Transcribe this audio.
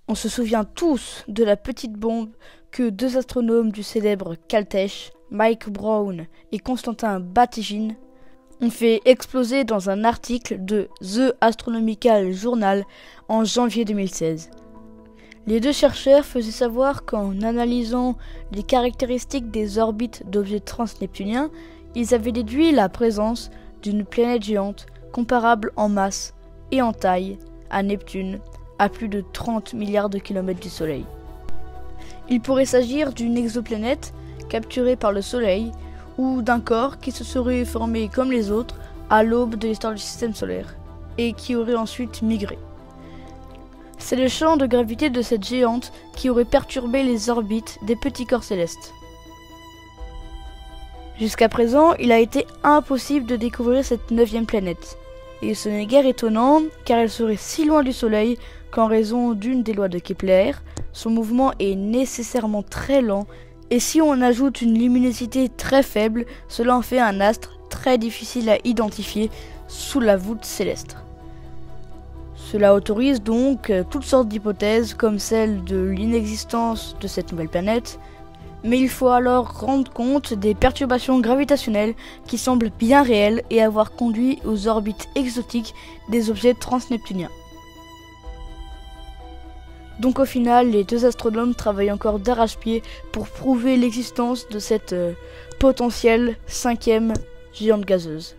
On se souvient tous de la petite bombe que deux astronomes du célèbre Caltech, Mike Brown et Konstantin Batygin, ont fait exploser dans un article de The Astronomical Journal en janvier 2016. Les deux chercheurs faisaient savoir qu'en analysant les caractéristiques des orbites d'objets transneptuniens, ils avaient déduit la présence d'une planète géante comparable en masse et en taille à Neptune, à plus de 30 milliards de kilomètres du Soleil. Il pourrait s'agir d'une exoplanète capturée par le Soleil ou d'un corps qui se serait formé comme les autres à l'aube de l'histoire du système solaire et qui aurait ensuite migré. C'est le champ de gravité de cette géante qui aurait perturbé les orbites des petits corps célestes. Jusqu'à présent, il a été impossible de découvrir cette 9e planète. Et ce n'est guère étonnant, car elle serait si loin du Soleil qu'en raison d'une des lois de Kepler, son mouvement est nécessairement très lent, et si on ajoute une luminosité très faible, cela en fait un astre très difficile à identifier sous la voûte céleste. Cela autorise donc toutes sortes d'hypothèses comme celle de l'inexistence de cette nouvelle planète, mais il faut alors rendre compte des perturbations gravitationnelles qui semblent bien réelles et avoir conduit aux orbites exotiques des objets transneptuniens. Donc au final, les deux astronomes travaillent encore d'arrache-pied pour prouver l'existence de cette potentielle 5e géante gazeuse.